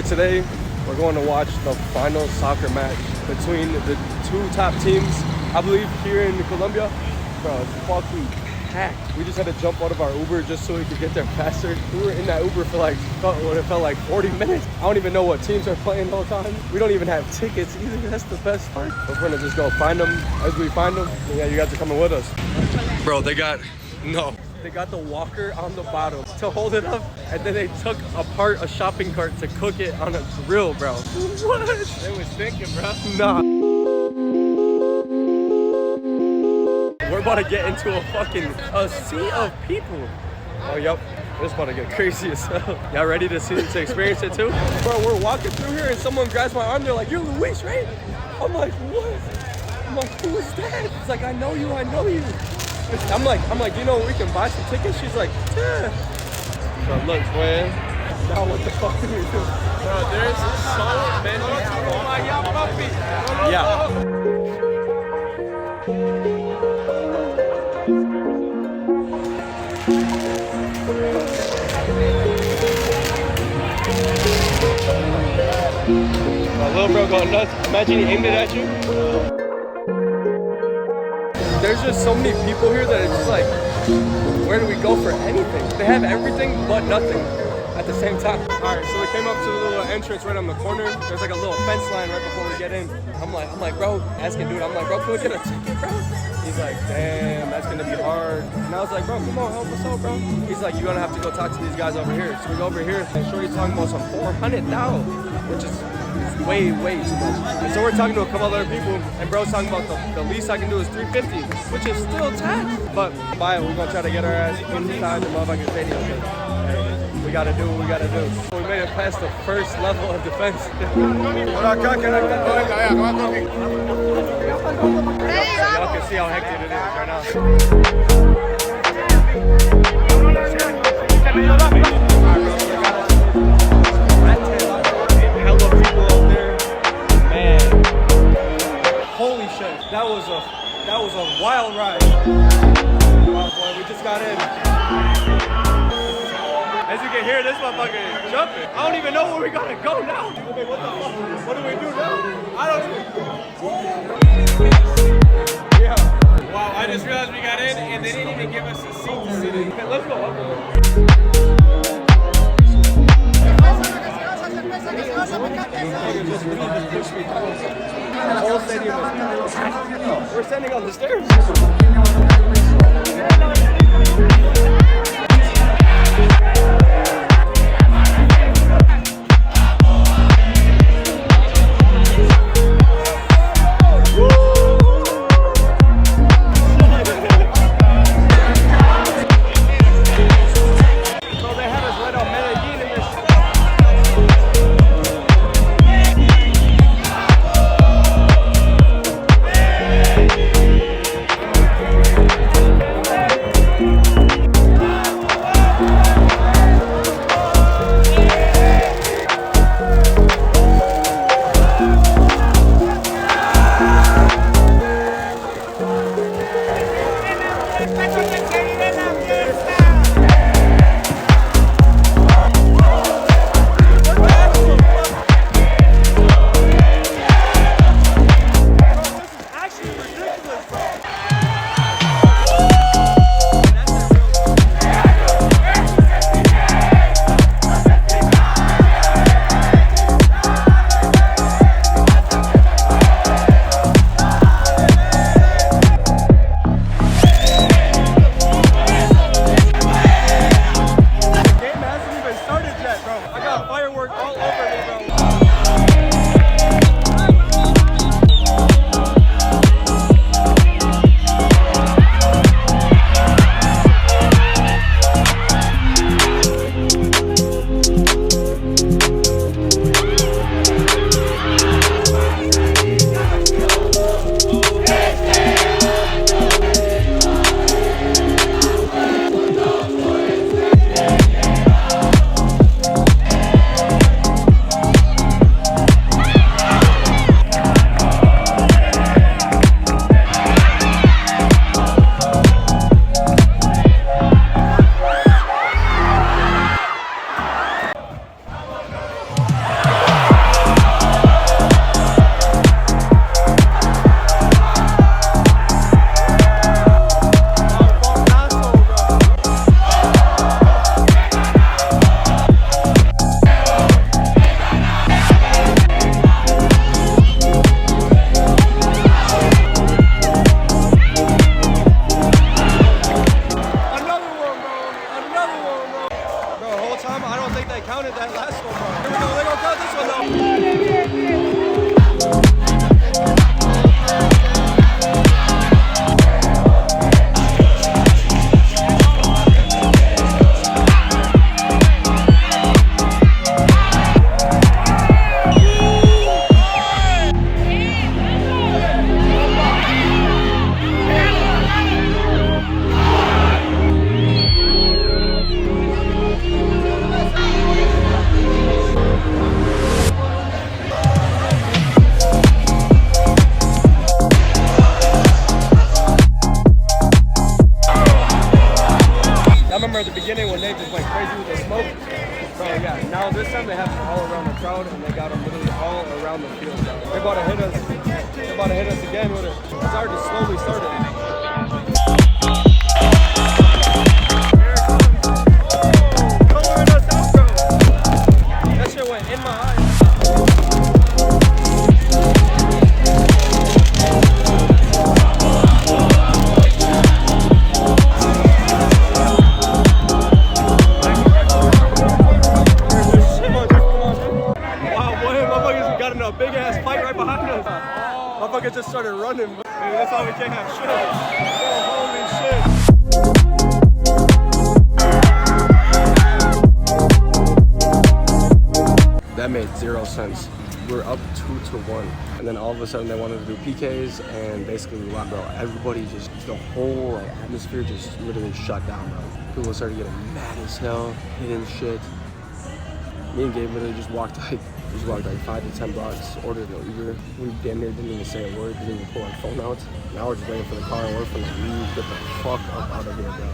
for today, we're going to watch the final soccer match between the two top teams, I believe, here in Colombia. Bro, it's fucking packed. We just had to jump out of our Uber just so we could get there faster. We were in that Uber for like, what it felt like 40 minutes. I don't even know what teams are playing the whole time. We don't even have tickets either. That's the best part. We're gonna just go find them as we find them. Yeah, you guys are coming with us. Bro, they got the walker on the bottom to hold it up, and then they took apart a shopping cart to cook it on a grill, bro. What? They was thinking, bro. Nah. We're about to get into a sea of people. Oh, yep. It's about to get crazy as hell. Y'all ready to experience it too? Bro, we're walking through here and someone grabs my arm. They're like, "You're Luis, right?" I'm like, "What?" I'm like, "Who is that?" It's like, "I know you, I know you." I'm like, you know, we can buy some tickets. She's like, "Yeah." So look, man. Now what the fuck do we do? Bro, there's so many people. Yeah. My little bro going nuts. Imagine he aimed it at you. There's just so many people here that it's just like, where do we go for anything? They have everything but nothing at the same time. All right, so we came up to the little entrance right on the corner. There's like a little fence line right before we get in. I'm like, bro, asking dude, I'm like, bro, can we get a ticket, bro? He's like, damn, that's gonna be hard. And I was like, bro, come on, help us out, bro. He's like, you're gonna have to go talk to these guys over here. So we go over here, and Shorty's talking about some 400 now, which is way too much. And so we're talking to a couple other people, and bro's talking about the least I can do is 350, which is still tax. But by it, we're gonna try to get our ass inside the motherfucking stadium. We gotta do what we gotta do. So we made it past the first level of defense. Y'all can see how hectic it is right now. Hella people up there. Man. Holy shit. That was a wild ride. Wow, boy, we just got in. As you can hear, this motherfucker is jumping. I don't even know where we gotta go now. Okay, what the fuck? What do we do now? I don't even. Yeah. Wow, I just realized we got in and they didn't even give us a seat to sit in. Okay, let's go. The whole stadium is. We're standing on the stairs. remember at the beginning when they just went crazy with the smoke. Bro, yeah, now this time they have them all around the crowd and they got them literally all around the field, bro. They're about to hit us. They're about to hit us again with it. It's already slowly started. Coloring us out, bro. That shit went in my eyes. A big ass fight right behind us. Motherfucker just started running. Maybe that's why we can't have shit. Holy shit. That made 0 sense. We were up 2-1, and then all of a sudden they wanted to do PKs, and basically we locked, bro. Everybody just, the whole like atmosphere just literally shut down, bro. People started getting mad as hell, hitting shit. Me and Gabe literally just walked like 5 to 10 blocks, ordered an Uber. We damn near didn't even say a word, didn't even pull our phone out. Now we're just waiting for the car and we're finna leave. Get the fuck up out of here, bro.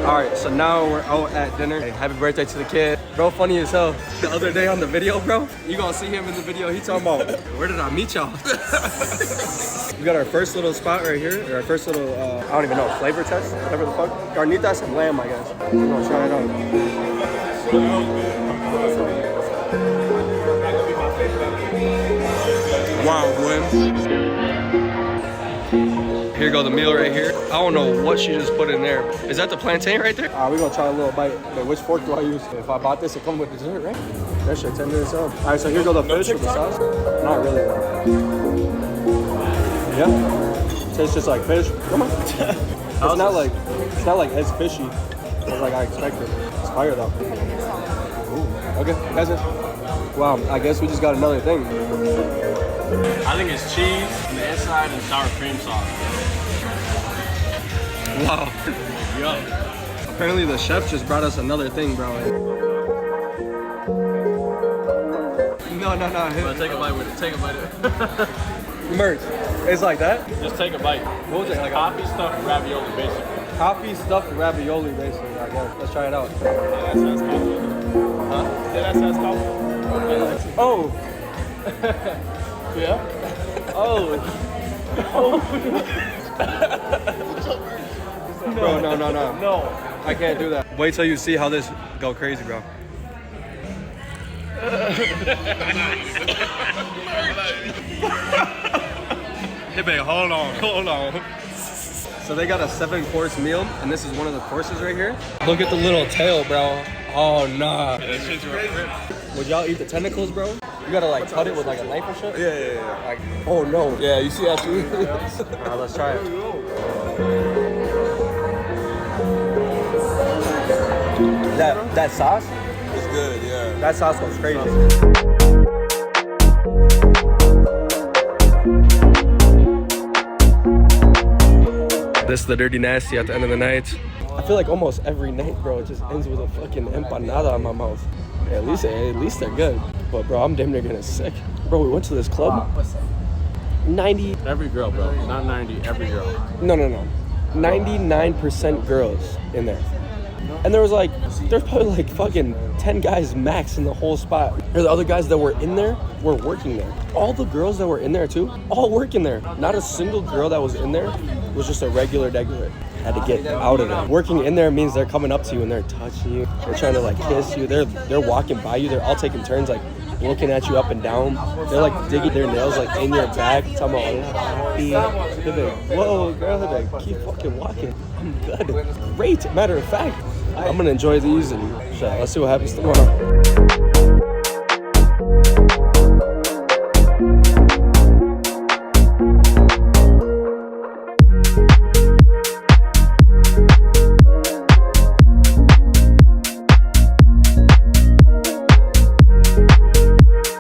Alright, so now we're out at dinner. Hey, happy birthday to the kid. Bro, funny as hell. The other day on the video, bro, you gonna see him in the video. He talking about, where did I meet y'all? We got our first little spot right here. Our first little, I don't even know, flavor test, whatever the fuck. Carnitas and lamb, I guess. We're gonna try it out. Wow, boy. Here go the meal right here. I don't know what she just put in there. Is that the plantain right there? We're gonna try a little bite. Okay, which fork do I use? If I bought this, it comes with dessert, right? That shit 10 minutes up. All right, so here go the fish with the sauce. Not really. Yeah. Tastes just like fish. Come on. It's not like as fishy as like I expected. It's fire though. Ooh. Okay, that's it. Wow, I guess we just got another thing. I think it's cheese on the inside and sour cream sauce. Wow. Yup. Apparently the chef just brought us another thing, bro. No. But take a bite with it. Take a bite with it. Merch. It's like that? Just take a bite. What was it? Like coffee stuffed ravioli, basically. Coffee stuffed ravioli, basically, I guess. Let's try it out. Yeah, that sounds coffee. Huh? Yeah, that sounds coffee. Oh. Yeah? Oh. Bro, no. No. I can't do that. Wait till you see how this go crazy, bro. Hey, babe, hold on. So they got a 7-course meal, and this is one of the courses right here. Look at the little tail, bro. Oh, nah. That shit's real. Would y'all eat the tentacles, bro? You gotta like cut it with like a knife or shit? Yeah. Like, oh no. Yeah, you see that too? Alright, let's try it. That sauce? It's good, yeah. That sauce goes crazy. This is the Dirty Nasty at the end of the night. I feel like almost every night, bro, it just ends with a fucking empanada in my mouth. At least they're good. But bro, I'm damn near getting sick. Bro, we went to this club. 90. Every girl, bro. Not 90, every girl. No. 99% girls in there. And there's probably like fucking 10 guys max in the whole spot. The other guys that were in there were working there. All the girls that were in there too, all working there. Not a single girl that was in there was just a regular. Had to get out of there. Working in there means they're coming up to you and they're touching you. They're trying to like kiss you. They're walking by you. They're all taking turns like looking at you up and down. They're like digging their nails like in your back. Talking about, whoa, girl, keep fucking walking. I'm good. Great. Matter of fact, I'm gonna enjoy these and shit. Let's see what happens tomorrow.